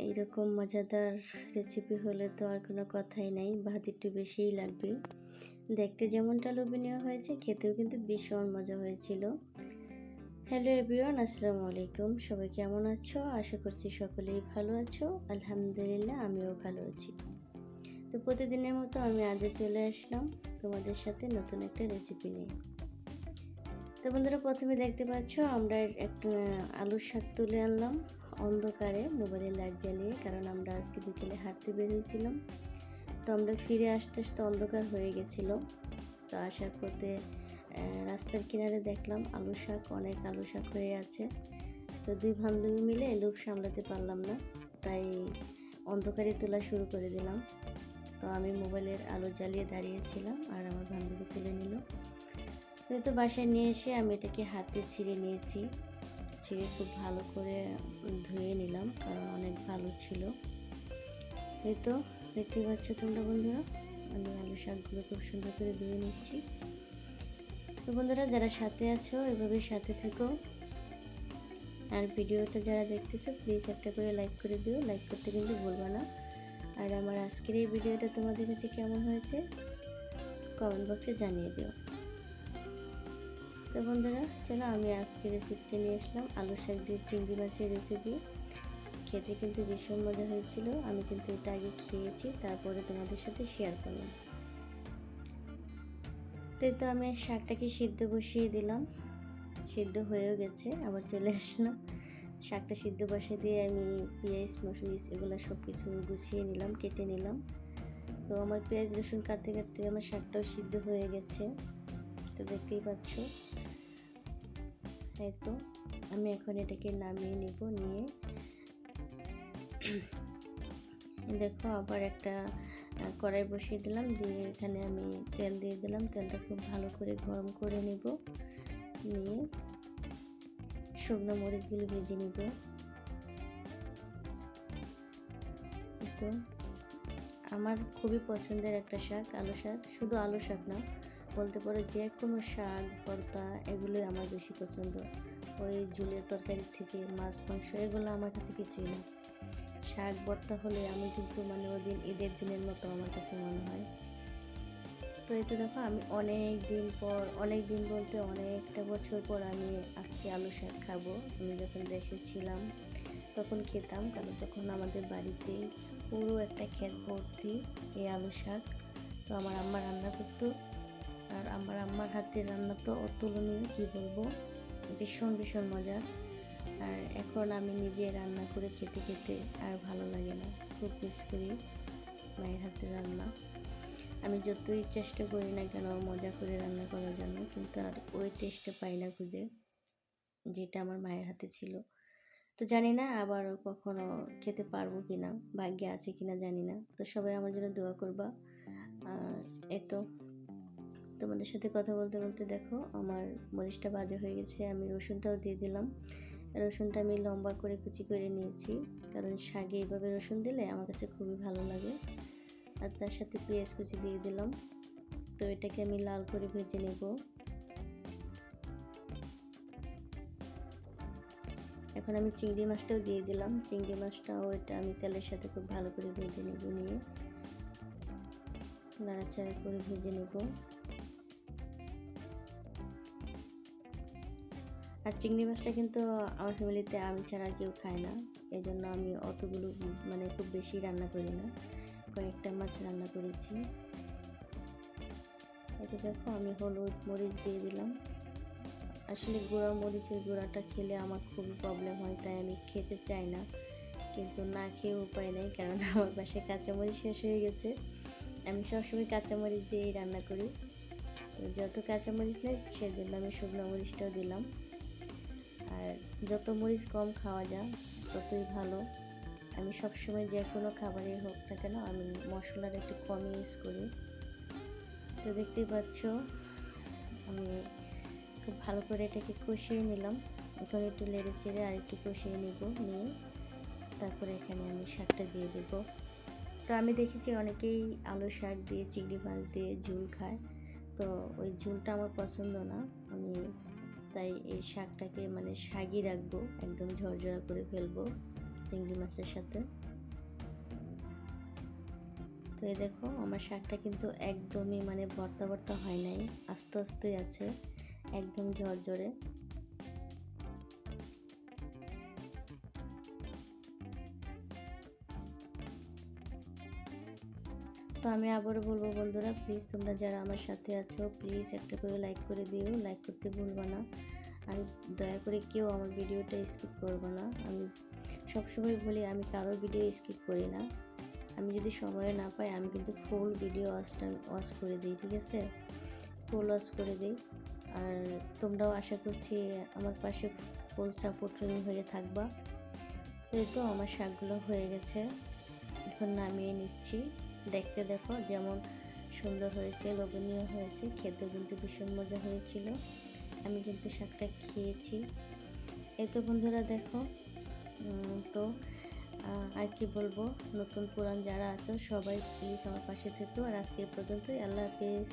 এইরকম মজাদার রেসিপি হলে তো আর কোনো কথাই নাই, ভাত একটু বেশিই লাগবে। দেখতে যেমনটা লোভনীয় হয়েছে, খেতেও কিন্তু ভীষণ মজা হয়েছিল। হ্যালো এভরিওয়ান, আসসালামু আলাইকুম। সবাই কেমন আছো? আশা করছি সকলেই ভালো আছো। আলহামদুলিল্লাহ, আমিও ভালো আছি। তো প্রতিদিনের মতো আমি আজও চলে আসলাম তোমাদের সাথে নতুন একটা রেসিপি নিয়ে। তো বন্ধুরা, প্রথমে দেখতে পাচ্ছ আমরা একটা আলুর শাক তুলে আনলাম অন্ধকারে মোবাইলের লাইট জ্বালিয়ে, কারণ আমরা আজকে বিকেলে হাঁটতে বের হয়েছিলাম। তো আমরা ফিরে আসতে আসতে অন্ধকার হয়ে গেছিলো। তো আসার পথে রাস্তার কিনারে দেখলাম অনেক আলু শাক হয়ে আছে। তো দুই বান্ধবী মিলে লোভ সামলাতে পারলাম না, তাই অন্ধকারে তোলা শুরু করে দিলাম। তো আমি মোবাইলের আলো জ্বালিয়ে দাঁড়িয়েছিলাম আর আমার বান্ধবী তুলে নিল। তো বাসায় নিয়ে এসে আমি এটাকে হাতে ছিঁড়ে নিয়েছি। ছিঁড়ে খুব ভালো করে ধুয়ে নিলাম, কারণ অনেক ভালো ছিল। এই তো দেখতে পাচ্ছ তোমরা বন্ধুরা, আমি আলু শাকগুলো খুব সুন্দর করে ধুয়ে নিচ্ছি। তো বন্ধুরা, যারা সাথে আছো এভাবে সাথে থেকো, আর ভিডিওটা যারা দেখতেছো প্লিজ একটা করে লাইক করে দিও। লাইক করতে কিন্তু ভুলবা না। আর আমার আজকের এই ভিডিওটা তোমাদের কাছে কেমন হয়েছে কমেন্ট বক্সে জানিয়ে দিও। তো বন্ধুরা, চলো আমি আজকে রেসিপিটা নিয়ে আসলাম আলু শাক দিয়ে চিংড়ি মাছের রেসিপি। খেতে কিন্তু ভীষণ মজা হয়েছিল। আমি কিন্তু এটা আগে খেয়েছি, তারপরে তোমাদের সাথে শেয়ার করলাম। তো আমি শাকটাকে সিদ্ধ বসিয়ে দিলাম, সিদ্ধ হয়েও গেছে। আবার চলে আসলাম, শাকটা সিদ্ধ বসিয়ে দিয়ে আমি পেঁয়াজ মরিচ এগুলো সব কিছু গুছিয়ে নিলাম, কেটে নিলাম। তো আমার পেঁয়াজ রসুন কাটতে কাটতে আমার শাকটাও সিদ্ধ হয়ে গেছে। তো দেখতেই পাচ্ছ। তাই তো আমি এখন এটাকে নামিয়ে নিব। নিয়ে দেখো আবার একটা কড়াই বসিয়ে দিলাম, দিয়ে এখানে আমি তেল দিয়ে দিলাম। তেলটা খুব ভালো করে গরম করে নিব। নিয়ে শুকনো মরিচগুলো ভেজে নিব। তো আমার খুবই পছন্দের একটা শাক আলু শাক। শুধু আলু শাক না, বলতে পারো যে কোনো শাক ভর্তা এগুলোই আমার বেশি পছন্দ। ওই ঝুলের তরকারি থেকে মাছ মাংস এগুলো আমার কাছে কিছুই না। শাক ভর্তা হলে আমি কিন্তু ওই দিন ঈদের দিনের মতো আমার কাছে মনে হয়। তো এই তো দেখো, আমি অনেক দিন বলতে অনেকটা বছর পর আমি আজকে আলু শাক খাবো। আমি যখন দেশে ছিলাম তখন খেতাম, কারণ তখন আমাদের বাড়িতে পুরো একটা ক্ষেত ভর্তি এই আলু শাক। তো আমার আম্মা রান্না করতো, আর আমার আম্মার হাতের রান্না তো অতুলনীয়, কী বলবো, ভীষণ ভীষণ মজার। আর এখন আমি নিজে রান্না করে খেতে খেতে আর ভালো লাগে না, খুব মিস করি মায়ের হাতের রান্না। আমি যতই চেষ্টা করি না কেন মজা করে রান্না করার জন্য, কিন্তু আর ওই টেস্টটা পাই না খুঁজে, যেটা আমার মায়ের হাতে ছিল। তো জানি না আবারও কখনো খেতে পারবো কি না, ভাগ্যে আছে কি না জানি না। তো সবাই আমার জন্য দোয়া করবা। আর এতো তোমাদের সাথে কথা বলতে বলতে দেখো আমার মরিচটা ভাজা হয়ে গেছে। আমি রসুনটাও দিয়ে দিলাম। রসুনটা আমি লম্বা করে কুচি করে নিয়েছি, কারণ শাকে এইভাবে রসুন দিলে আমার কাছে খুবই ভালো লাগে। আর তার সাথে পেঁয়াজ কুচি দিয়ে দিলাম। তো এটাকে আমি লাল করে ভেজে নেব। এখন আমি চিংড়ি মাছটাও দিয়ে দিলাম। চিংড়ি মাছটাও এটা আমি তেলের সাথে খুব ভালো করে ভেজে নেব। নিয়ে নাড়াচাড়া করে ভেজে নেব। আর চিংড়ি মাছটা কিন্তু আমার ফ্যামিলিতে আমি ছাড়া কেউ খায় না, এই জন্য আমি অতগুলো খুব বেশি রান্না করি না, কয়েকটা মাছ রান্না করেছি। এটা দেখো আমি হলুদ মরিচ দিয়ে দিলাম। আসলে গুঁড়া মরিচের গুঁড়াটা খেলে আমার খুবই প্রবলেম হয়, তাই আমি খেতে চাই না, কিন্তু না খেয়ে উপায় নেই, কারণ আমার বাসায় কাঁচামরিচ শেষ হয়ে গেছে। আমি সবসময় কাঁচামরিচ দিয়েই রান্না করি। যত কাঁচামরিচ নেই সেজন্য আমি শুকনো মরিচটাও দিলাম। আর যত মরিচ কম খাওয়া যায় ততই ভালো। আমি সবসময় যে কোনো খাবারে হোক না কেন আমি মশলার একটু কম ইউজ করি। তো দেখতেই পাচ্ছ আমি খুব ভালো করে এটাকে কষিয়ে নিলাম। এখন একটু নেড়ে চেড়ে আর একটু কষিয়ে নিব। নিয়ে তারপরে এখানে আমি শাকটা দিয়ে দেব। তো আমি দেখেছি অনেকেই আলু শাক দিয়ে চিংড়ি মাছ দিয়ে ঝোল খায়, তো ওই ঝোলটা আমার পছন্দ না। আমি তাই এই শাকটাকে শাকই রাখবো, একদম ঝরঝরা করে ফেলবো। চিংড়ি মাছের সাথে। তো এই দেখো আমার শাকটা কিন্তু একদমই মানে ভর্তা ভর্তা হয় নাই, আস্তে আস্তে আছে, একদম ঝরঝরে। তো আমি আবারও বলবো বন্ধুরা, প্লিজ তোমরা যারা আমার সাথে আছো প্লিজ একটা করে লাইক করে দিও, লাইক করতে ভুলবা না। আর দয়া করে কেউ আমার ভিডিওটা স্কিপ করবে না। আমি সবসময় বলি আমি কারোর ভিডিও স্কিপ করি না। আমি যদি সময় না পাই আমি কিন্তু ফুল ভিডিও ওয়াচ করে দিই, ঠিক আছে, ফুল ওয়াচ করে দিই। আর তোমরাও আশা করছি আমার পাশে ফুল সাপোর্টিং হয়ে থাকবা। তো এই তো আমার শাকগুলো হয়ে গেছে, এখন নামিয়ে নিচ্ছি। দেখতে দেখো যেমন সুন্দর হয়েছে, লোভনীয় হয়েছে, খেতে কিন্তু ভীষণ মজা হয়েছিল। আমি কিন্তু শাকটা খেয়েছি। এই তো বন্ধুরা দেখো, তো আর কি বলবো, নতুন পুরান যারা আছো সবাই প্লিজ আমার পাশে থেকো। আর আজকে পর্যন্তই, আল্লাহ হাফেজ।